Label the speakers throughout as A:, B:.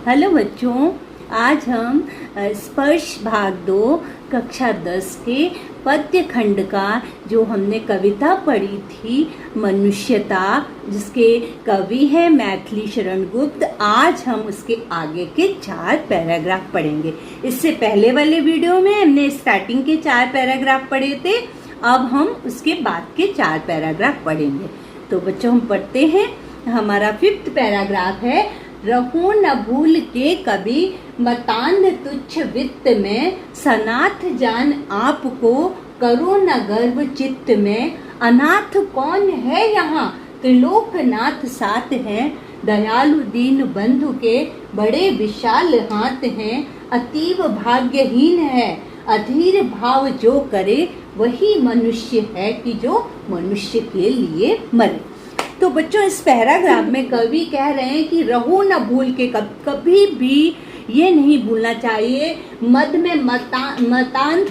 A: Hello बच्चों, आज हम स्पर्श भाग 2 कक्षा 10 के पद्य खंड का जो हमने कविता पढ़ी थी मनुष्यता, जिसके कवि हैं मैथिली शरण गुप्त। आज हम उसके आगे के 4 पैराग्राफ पढ़ेंगे। इससे पहले वाले वीडियो में हमने स्टार्टिंग के 4 पैराग्राफ पढ़े थे, अब हम उसके बाद के 4 पैराग्राफ पढ़ेंगे। तो बच्चों हम पढ़ते हैं। हमारा 5th पैराग्राफ है, रहो न भूल के कभी मतांध तुच्छ वित्त में, सनाथ जान आपको करो न गर्व चित्त में। अनाथ कौन है यहाँ त्रिलोकनाथ साथ हैं, दयालु दीन बंधु के बड़े विशाल हाथ हैं। अतीव भाग्यहीन है अधीर भाव जो करे, वही मनुष्य है कि जो मनुष्य के लिए मरे। तो बच्चों इस पैराग्राफ में कवि कह रहे हैं कि रहो न भूल के, कभी भी ये नहीं भूलना चाहिए मद में मतान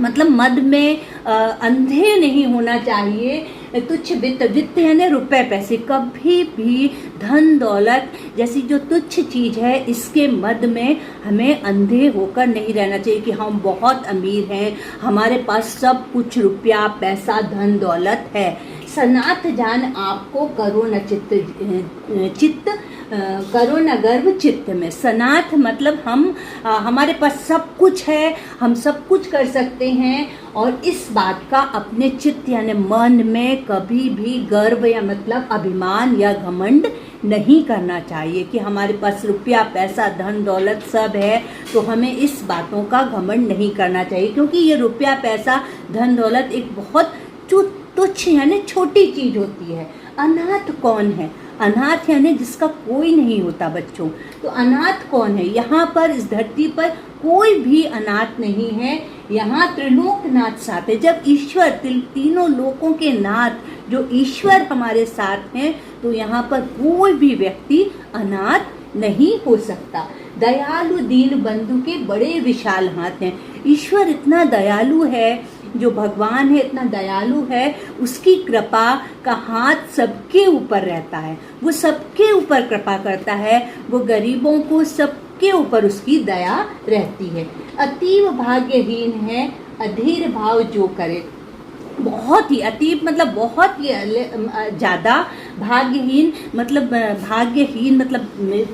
A: मतलब मद में अंधे नहीं होना चाहिए। तुच्छ वित्त यानी रुपए पैसे, कभी भी धन दौलत जैसी जो तुच्छ चीज है इसके मद में हमें अंधे होकर नहीं रहना चाहिए कि हम बहुत अमीर हैं, हमारे पास सब कुछ रुपया पैसा धन दौलत है। सनाथ जान आपको करो न चित्त करो न गर्व चित्त में। सनाथ मतलब हम हमारे पास सब कुछ है, हम सब कुछ कर सकते हैं, और इस बात का अपने चित्त यानी मन में कभी भी गर्व या मतलब अभिमान या घमंड नहीं करना चाहिए कि हमारे पास रुपया पैसा धन दौलत सब है, तो हमें इस बातों का घमंड नहीं करना चाहिए, क्योंकि ये रुपया पैसा धन दौलत एक बहुत तुच्छ यानी छोटी चीज होती है। अनाथ कौन है? अनाथ यानी जिसका कोई नहीं होता बच्चों। तो अनाथ कौन है? यहाँ पर इस धरती पर कोई भी अनाथ नहीं है। यहाँ त्रिलोकनाथ साथ है। जब ईश्वर तीनों लोकों के नाथ जो ईश्वर हमारे साथ हैं, तो यहाँ पर कोई भी व्यक्ति अनाथ नहीं हो सकता। दयालु दीन बंधु के बड़े विशाल हाथ हैं। ईश्वर इतना दयालु है, जो भगवान है इतना दयालु है, उसकी कृपा का हाथ सबके ऊपर रहता है, वो सबके ऊपर कृपा करता है, वो गरीबों को सबके ऊपर उसकी दया रहती है। अतीव भाग्यहीन है अधीर भाव जो करे। बहुत ही अतीब मतलब बहुत ही ज़्यादा, भाग्यहीन मतलब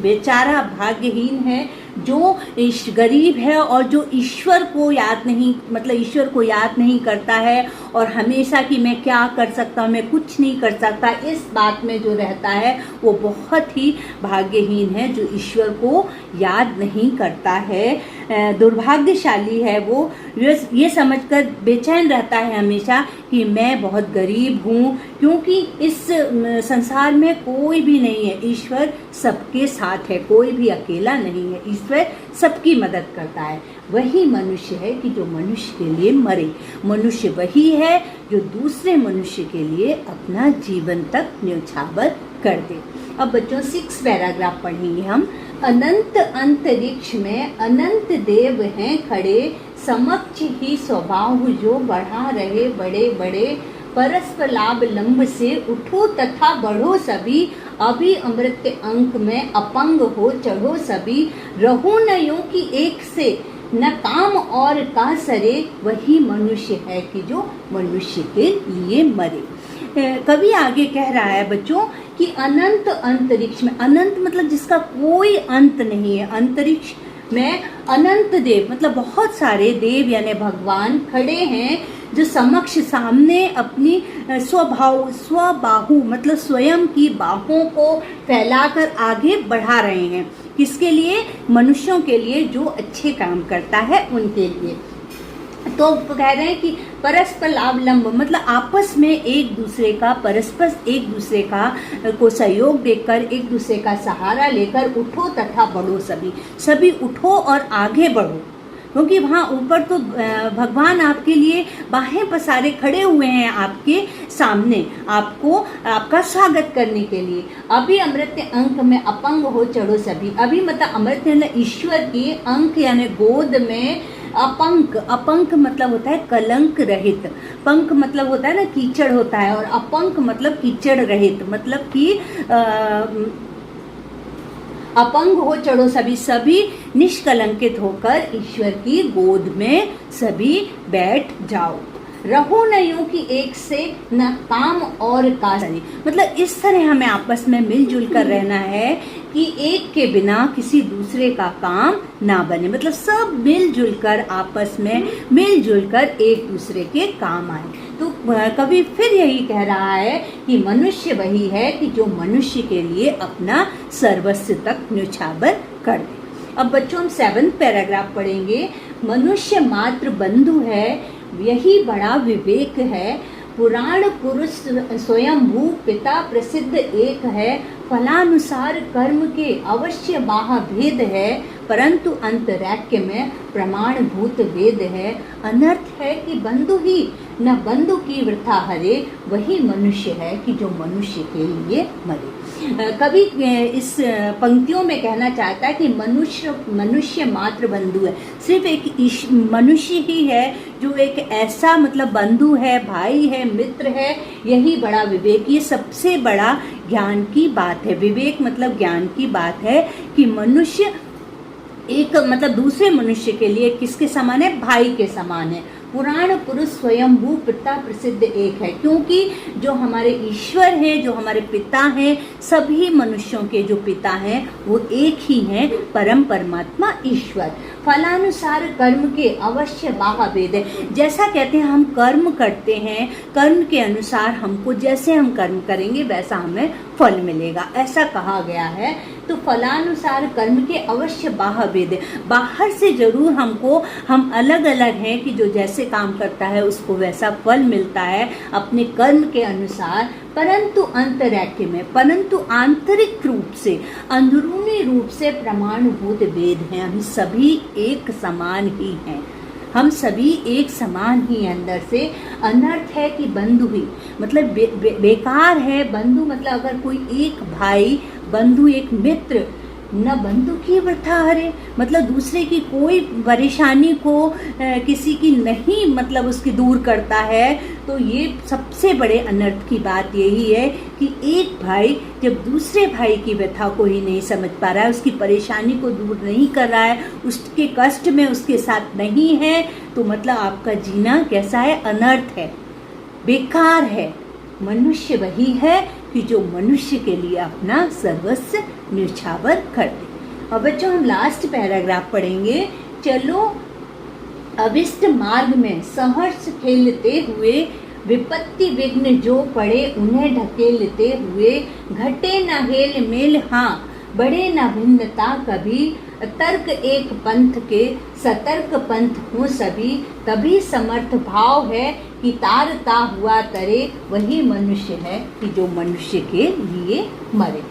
A: बेचारा भाग्यहीन है जो गरीब है और जो ईश्वर को याद नहीं करता है, और हमेशा कि मैं क्या कर सकता हूँ, मैं कुछ नहीं कर सकता, इस बात में जो रहता है वो बहुत ही भाग्यहीन है, जो ईश्वर को याद नहीं करता है। दुर्भाग्यशाली है वो, ये समझकर बेचैन रहता है हमेशा कि मैं बहुत गरीब हूँ, क्योंकि इस संसार में कोई भी नहीं है, ईश्वर सबके साथ है, कोई भी अकेला नहीं है, ईश्वर सबकी मदद करता है। वही मनुष्य है कि जो मनुष्य के लिए मरे। मनुष्य वही है जो दूसरे मनुष्य के लिए अपना जीवन तक न्यौछावर कर दे। अब बच्चों 6 पैराग्राफ पढ़ेंगे हम। अनंत अंतरिक्ष में अनंत देव हैं खड़े, समक्ष ही स्वभाव जो बढ़ा रहे बड़े बड़े। परस्पर लाभ लंब से उठो तथा बढ़ो सभी, अभी अमृत अंक में अपंग हो चढ़ो सभी। रहो न यूं कि एक से न काम और का सरे, वही मनुष्य है कि जो मनुष्य के लिए मरे। कवि आगे कह रहा है बच्चों कि अनंत अंतरिक्ष में, अनंत मतलब जिसका कोई अंत नहीं है, अंतरिक्ष में अनंत देव मतलब बहुत सारे देव यानी भगवान खड़े हैं, जो समक्ष सामने अपनी स्वबाहु मतलब स्वयं की बाहों को फैलाकर आगे बढ़ा रहे हैं। किसके लिए? मनुष्यों के लिए, जो अच्छे काम करता है उनके लिए। तो कह रहे हैं कि परस्पर लाभलंब मतलब आपस में एक दूसरे का को सहयोग देकर, एक दूसरे का सहारा लेकर उठो तथा बढ़ो सभी उठो और आगे बढ़ो, क्योंकि वहाँ ऊपर तो भगवान आपके लिए बाहें पसारे खड़े हुए हैं आपके सामने, आपका स्वागत करने के लिए। अभी अमृत अंक में अपंग हो चढ़ो सभी। अभी मतलब अमृत यानी ईश्वर की, अंक यानी गोद में, अपंक मतलब होता है कलंक रहित, पंख मतलब होता है ना कीचड़ होता है, और अपंक मतलब कीचड़ रहित, मतलब कि अपंग हो चढ़ो सभी, सभी निष्कलंकित होकर ईश्वर की गोद में सभी बैठ जाओ। रहो न यूं कि एक से न काम और काज। मतलब इस तरह हमें आपस में मिलजुल कर रहना है कि एक के बिना किसी दूसरे का काम ना बने। मतलब सब मिलजुल कर आपस में मिलजुल कर एक दूसरे के काम आए। तो कवि फिर यही कह रहा है कि मनुष्य वही है कि जो मनुष्य के लिए अपना सर्वस्व तक न्यौछावर कर दे। अब बच्चों हम 7वां पैराग्राफ पढ़ेंगे। मनुष्य मात्र बंधु है, यही बड़ा विवेक है। पुराण पुरुष स्वयंभू पिता प्रसिद्ध एक है। फलानुसार कर्म के अवश्य बाह भेद है, परंतु अंतरैक्य में प्रमाणभूत वेद है। अनर्थ है कि बंधु ही न बंधु की वृथा हरे, वही मनुष्य है कि जो मनुष्य के लिए मरे। कवि इस पंक्तियों में कहना चाहता है कि मनुष्य मात्र बंधु है। सिर्फ एक मनुष्य ही है जो एक ऐसा मतलब बंधु है, भाई है, मित्र है। यही बड़ा विवेक, ये सबसे बड़ा ज्ञान की बात है। विवेक मतलब ज्ञान की बात है कि मनुष्य एक मतलब दूसरे मनुष्य के लिए किसके समान है? भाई के समान है। पुराण पुरुष स्वयंभू पिता प्रसिद्ध एक है, क्योंकि जो हमारे ईश्वर हैं, जो हमारे पिता हैं, सभी मनुष्यों के जो पिता हैं वो एक ही हैं, परम परमात्मा ईश्वर। फलानुसार कर्म के अवश्य बाह भेद है। जैसा कहते हैं हम कर्म करते हैं, कर्म के अनुसार हमको जैसे हम कर्म करेंगे वैसा हमें फल मिलेगा, ऐसा कहा गया है। तो फलानुसार कर्म के अवश्य बाह भेद है। बाहर से जरूर हम अलग अलग हैं कि जो जैसे काम करता है उसको वैसा फल मिलता है अपने कर्म के अनुसार, परंतु अंतरैक्य में, परंतु आंतरिक रूप से, अंदरूनी रूप से प्रमाणभूत भेद हैं। हम सभी एक समान ही हैं, हम सभी एक समान ही अंदर से। अनर्थ है कि बंधु ही मतलब बेकार है। बंधु मतलब अगर कोई एक भाई, बंधु एक मित्र, न बंधु की वृथा हरे, मतलब दूसरे की कोई परेशानी को किसी की नहीं मतलब उसकी दूर करता है। तो ये सबसे बड़े अनर्थ की बात यही है कि एक भाई जब दूसरे भाई की व्यथा को ही नहीं समझ पा रहा है, उसकी परेशानी को दूर नहीं कर रहा है, उसके कष्ट में उसके साथ नहीं है, तो मतलब आपका जीना कैसा है? अनर्थ है, बेकार है। मनुष्य वही है कि जो मनुष्य के लिए अपना सर्वस्व न्यौछावर कर दे। अब बच्चों हम लास्ट पैराग्राफ पढ़ेंगे। चलो अविष्ट मार्ग में सहर्ष खेलते हुए, विपत्ति विघ्न जो पड़े उन्हें ढकेलते हुए। घटे न हेल मेल हाँ, बढ़े न भिन्नता कभी। तर्क एक पंथ के, सतर्क पंथ हो सभी। तभी समर्थ भाव है कि तारता हुआ तरे, वही मनुष्य है कि जो मनुष्य के लिए मरे।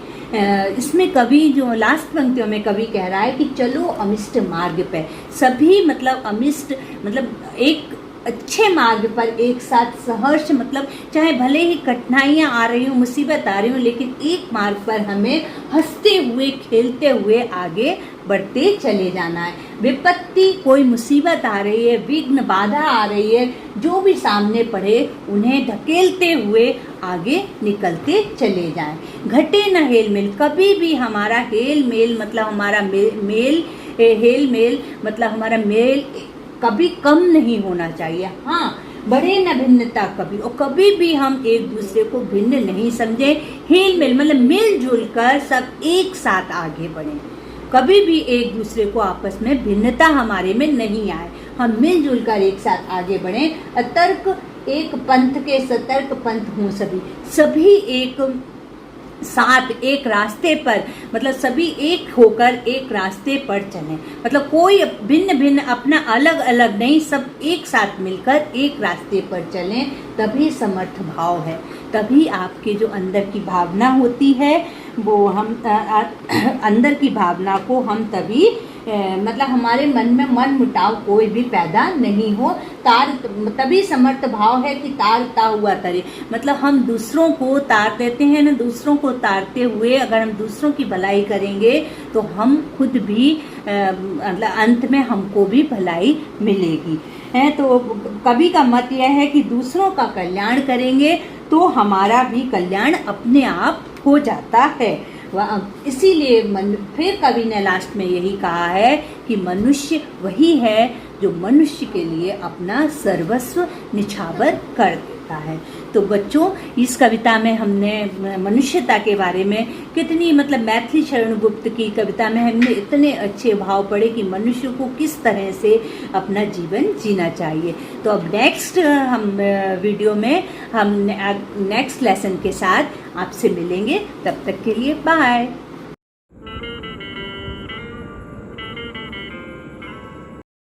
A: इसमें कवि जो लास्ट पंक्तियों में कवि कह रहा है कि चलो अमिष्ट मार्ग पे, सभी मतलब अमिष्ट मतलब एक अच्छे मार्ग पर एक साथ सहर्ष, मतलब चाहे भले ही कठिनाइयाँ आ रही हो, मुसीबत आ रही हो, लेकिन एक मार्ग पर हमें हंसते हुए खेलते हुए आगे बढ़ते चले जाना है। विपत्ति कोई मुसीबत आ रही है, विघ्न बाधा आ रही है, जो भी सामने पड़े उन्हें ढकेलते हुए आगे निकलते चले जाएं। घटे न हेल मेल, कभी भी हमारा हेल मेल मतलब हमारा हेल मेल मतलब हमारा मेल कभी कम नहीं होना चाहिए। हाँ, बढ़े न भिन्नता कभी, और कभी भी हम एक दूसरे को भिन्न नहीं समझे। हेल मेल मतलब मिलजुल कर सब एक साथ आगे बढ़े, कभी भी एक दूसरे को आपस में भिन्नता हमारे में नहीं आए, हम मिलजुल कर एक साथ आगे बढ़े। तर्क एक पंथ के, सतर्क पंथ हों सभी, सभी एक साथ एक रास्ते पर, मतलब सभी एक होकर एक रास्ते पर चलें। मतलब कोई भिन्न भिन्न अपना अलग अलग नहीं, सब एक साथ मिलकर एक रास्ते पर चलें। तभी समर्थ भाव है, तभी आपके जो अंदर की भावना होती है वो हम अंदर की भावना को हम तभी मतलब हमारे मन में मन मुटाव कोई भी पैदा नहीं हो। तभी समर्थ भाव है कि तारता हुआ तरे, मतलब हम दूसरों को तार देते हैं ना, दूसरों को तारते हुए अगर हम दूसरों की भलाई करेंगे तो हम खुद भी मतलब अंत में हमको भी भलाई मिलेगी है। तो कवि का मत यह है कि दूसरों का कल्याण करेंगे तो हमारा भी कल्याण अपने आप हो जाता है। इसीलिए फिर कवि ने लास्ट में यही कहा है कि मनुष्य वही है जो मनुष्य के लिए अपना सर्वस्व निछावर कर देता है। तो बच्चों, इस कविता में हमने मनुष्यता के बारे में कितनी, मतलब मैथिली शरण गुप्त की कविता में हमने इतने अच्छे भाव पढ़े कि मनुष्य को किस तरह से अपना जीवन जीना चाहिए। तो अब नेक्स्ट हम वीडियो में हम नेक्स्ट लेसन के साथ आपसे मिलेंगे। तब तक के लिए बाय।